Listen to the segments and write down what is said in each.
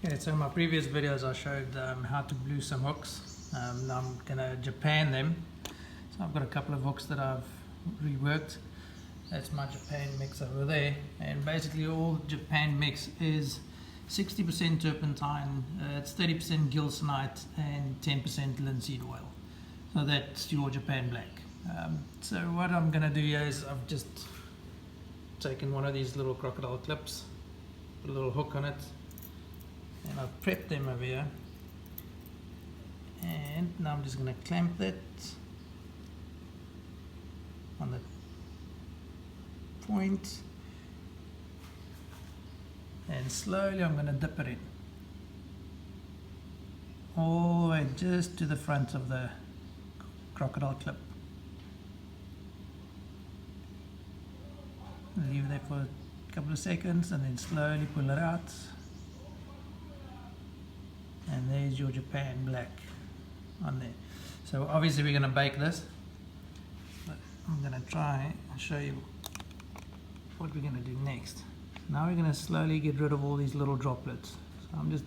Okay, so in my previous videos I showed how to glue some hooks. Now I'm going to Japan them. So I've got a couple of hooks that I've reworked. That's my Japan mix over there. And basically all Japan mix is 60% turpentine, it's 30% gilsonite and 10% linseed oil. So that's your Japan black. So what I'm going to do here is I've just taken one of these little crocodile clips, put a little hook on it, and I've prepped them over here, and now I'm just going to clamp that on the point, and slowly I'm going to dip it in all the way just to the front of the crocodile clip. Leave it there for a couple of seconds and then slowly pull it out. And there's your Japan black on there. So obviously we're going to bake this, but I'm going to try and show you what we're going to do next. Now we're going to slowly get rid of all these little droplets. So I'm just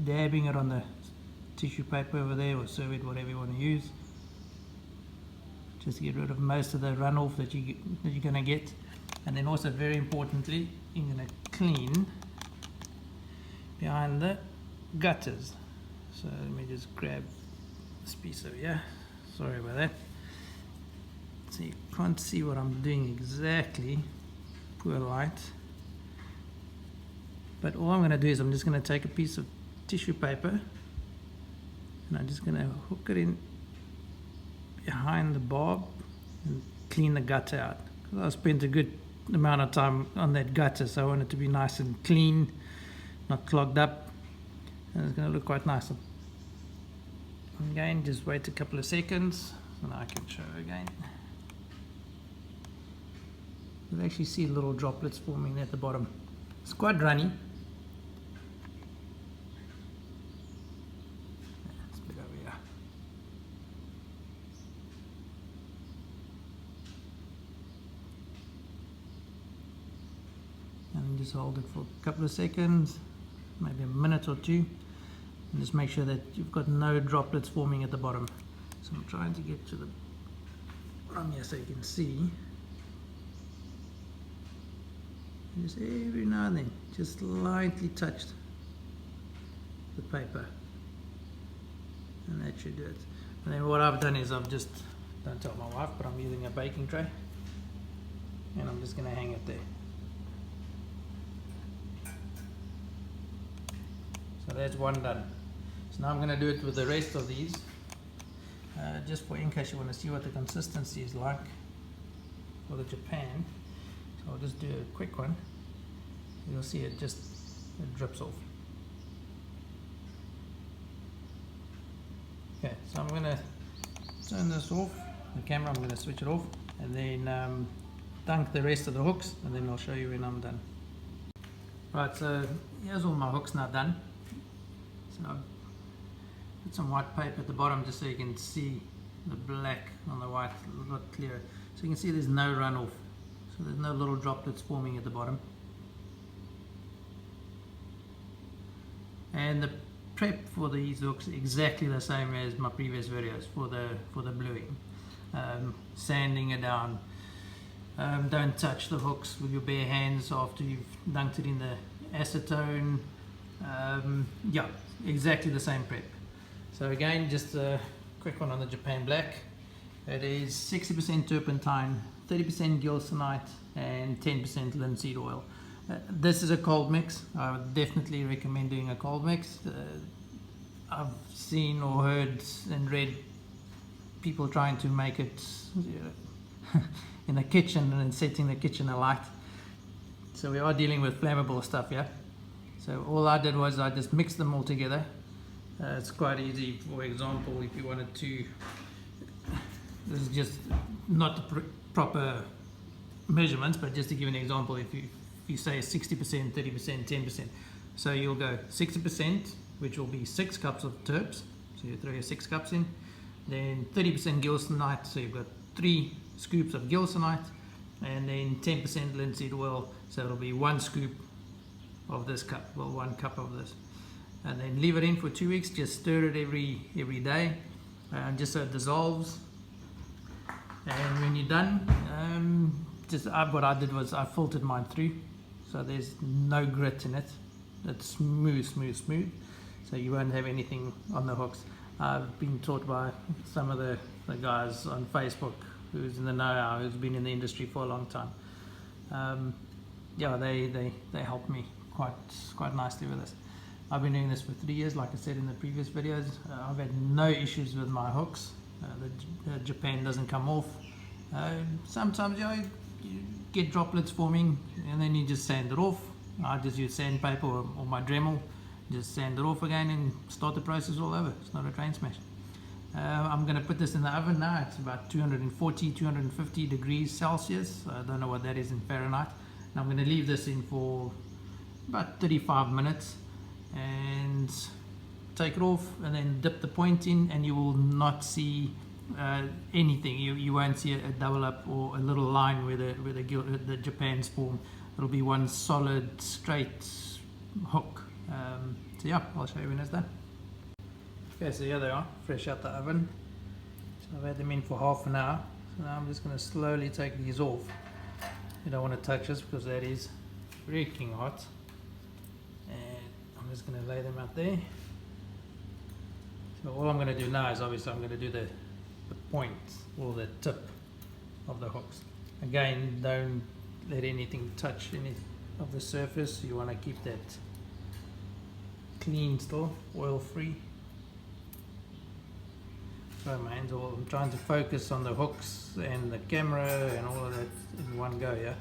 dabbing it on the tissue paper over there, or serviette, whatever you want to use. Just to get rid of most of the runoff that you're going to get. And then also, very importantly, you're going to clean behind the gutters. So let me just grab this piece over here. Sorry about that. So you can't see what I'm doing exactly. Poor light. But all I'm going to do is I'm just going to take a piece of tissue paper and I'm just going to hook it in behind the barb and clean the gutter out. I spent a good amount of time on that gutter, so I want it to be nice and clean, not clogged up, and it's going to look quite nice. Again, just wait a couple of seconds and I can show again. You'll actually see little droplets forming at the bottom. It's quite runny. It's a bit over here. And just hold it for a couple of seconds, maybe a minute or two, and just make sure that you've got no droplets forming at the bottom. So I'm trying to get to the bottom here so you can see. And just every now and then, just lightly touch the paper, and that should do it. And then what I've done is I've just, don't tell my wife, but I'm using a baking tray, and I'm just going to hang it there. So that's one done. So now I'm going to do it with the rest of these, just for in case you want to see what the consistency is like for the Japan. So I'll just do a quick one. You'll see it drips off. Okay, so I'm going to turn this off, the camera, I'm going to switch it off, and then dunk the rest of the hooks, and then I'll show you when I'm done. Right, so here's all my hooks now done. So I've put some white paper at the bottom just so you can see the black on the white a lot clearer. So you can see there's no runoff. So there's no little droplets forming at the bottom. And the prep for these hooks is exactly the same as my previous videos for the bluing. Sanding it down. Don't touch the hooks with your bare hands after you've dunked it in the acetone. Yeah, exactly the same prep. So again, just a quick one on the Japan black. It is 60% turpentine, 30% gilsonite and 10% linseed oil. This is a cold mix. I would definitely recommend doing a cold mix. I've seen or heard and read people trying to make it in the kitchen and setting the kitchen alight. So we are dealing with flammable stuff here. So all I did was I just mixed them all together. It's quite easy. For example, if you wanted to, this is just not the proper measurements, but just to give an example, if you say 60%, 30%, 10%, so you'll go 60%, which will be 6 cups of terps, so you throw your 6 cups in, then 30% gilsonite, so you've got 3 scoops of gilsonite, and then 10% linseed oil, so it'll be 1 scoop of this cup, well, 1 cup of this. and then leave it in for 2 weeks. Just stir it every day, just so it dissolves. And when you're done, what I did was I filtered mine through, so there's no grit in it. It's smooth, so you won't have anything on the hooks. I've been taught by some of the guys on Facebook who's in the know-how, who's been in the industry for a long time. Yeah, they helped me quite nicely with this. I've been doing this for 3 years, like I said in the previous videos. I've had no issues with my hooks. The Japan doesn't come off. Sometimes you get droplets forming, and then you just sand it off. I just use sandpaper or my Dremel, just sand it off again and start the process all over. It's not a train smash. I'm going to put this in the oven now. It's about 240, 250 degrees Celsius. I don't know what that is in Fahrenheit. And I'm going to leave this in for about 35 minutes and take it off, and then dip the point in, and you will not see anything. You won't see a double up or a little line where the Japan's form. It'll be one solid straight hook. So yeah, I'll show you when it's done. Okay, so here they are, fresh out the oven. So I've had them in for half an hour. So now I'm just going to slowly take these off. You don't want to touch this because that is freaking hot. And I'm just going to lay them out there. So all I'm going to do now is obviously I'm going to do the point or the tip of the hooks. Again, don't let anything touch any of the surface. You want to keep that clean still, oil free. So my hands all, I'm trying to focus on the hooks and the camera and all of that in one go, yeah.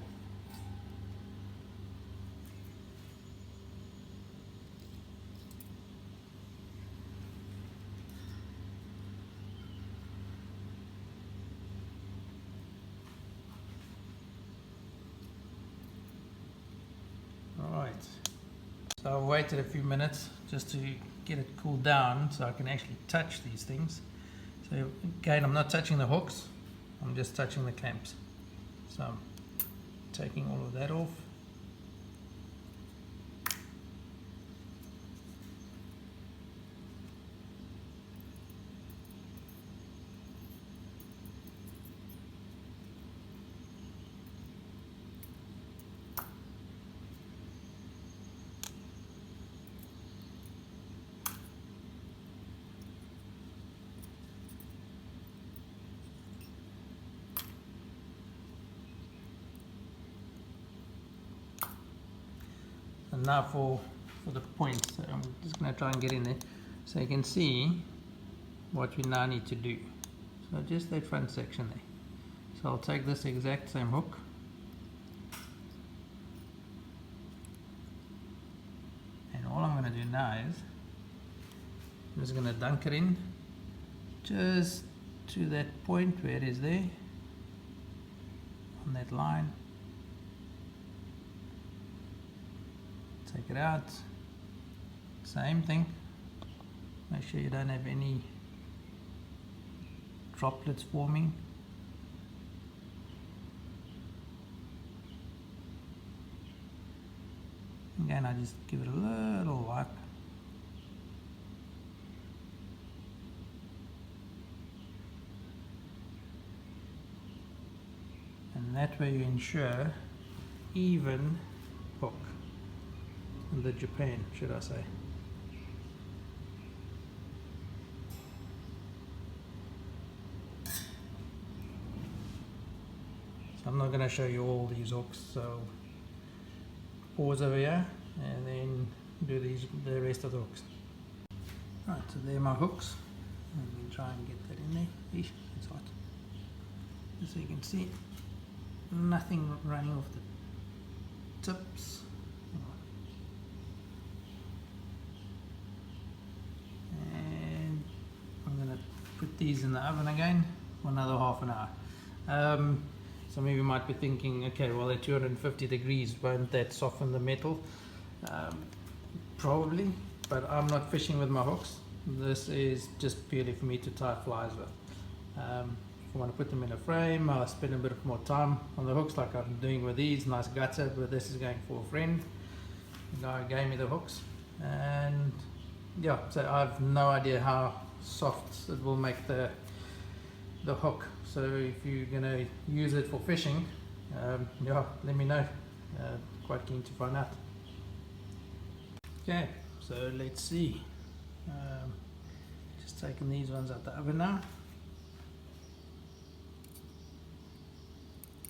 Alright, so I've waited a few minutes just to get it cooled down so I can actually touch these things. So again, I'm not touching the hooks, I'm just touching the clamps. So I'm taking all of that off. And now for the points, so I'm just going to try and get in there so you can see what we now need to do. So just that front section there. So I'll take this exact same hook, and all I'm going to do now is I'm just going to dunk it in just to that point where it is there on that line. Take it out, same thing, make sure you don't have any droplets forming. Again, I just give it a little wipe. And that way you ensure even hook. The Japan, should I say. So I'm not going to show you all these hooks, so pause over here and then do the rest of the hooks. Right, so there are my hooks. Let me try and get that in there. Eesh, it's hot. Just so you can see, nothing running off the tips. Put these in the oven again for another half an hour. Some of you might be thinking, okay, well at 250 degrees, won't that soften the metal? Probably, but I'm not fishing with my hooks. This is just purely for me to tie flies with. If I want to put them in a frame, I'll spend a bit more time on the hooks like I'm doing with these. Nice gutter, but this is going for a friend. The guy gave me the hooks, and yeah, so I have no idea how soft it will make the hook. So if you're gonna use it for fishing, yeah, let me know. Quite keen to find out. Okay, so let's see. Just taking these ones out the oven now,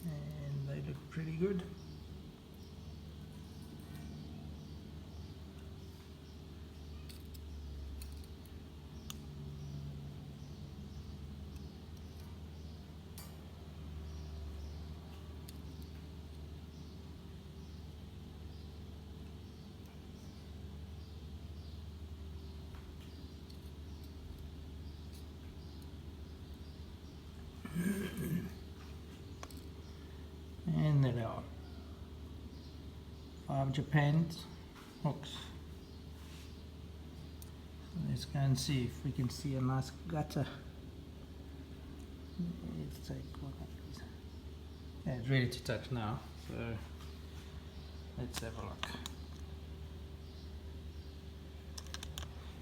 and they look pretty good. And there they are. 5 Japan hooks. So let's go and see if we can see a nice gutter. Let's take one of these. Yeah, it's ready to touch now, so let's have a look.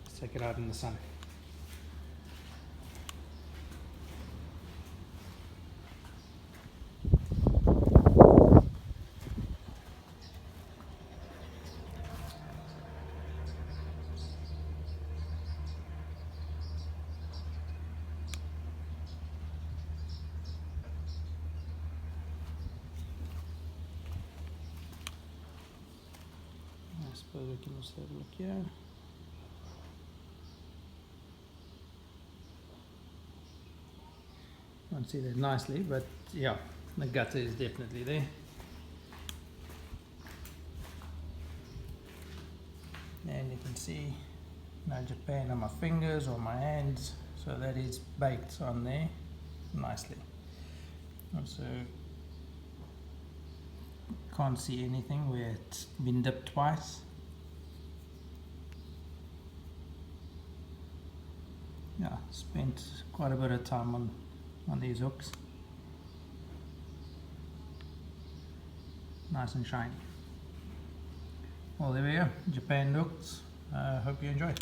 Let's take it out in the sun. I suppose we can just have a look here. Can't see that nicely, but yeah, the gutter is definitely there. And you can see no Japan on my fingers or my hands, so that is baked on there nicely. Also can't see anything where it's been dipped twice. Yeah, spent quite a bit of time on these hooks. Nice and shiny. Well, there we go, Japan hooks. Hope you enjoy.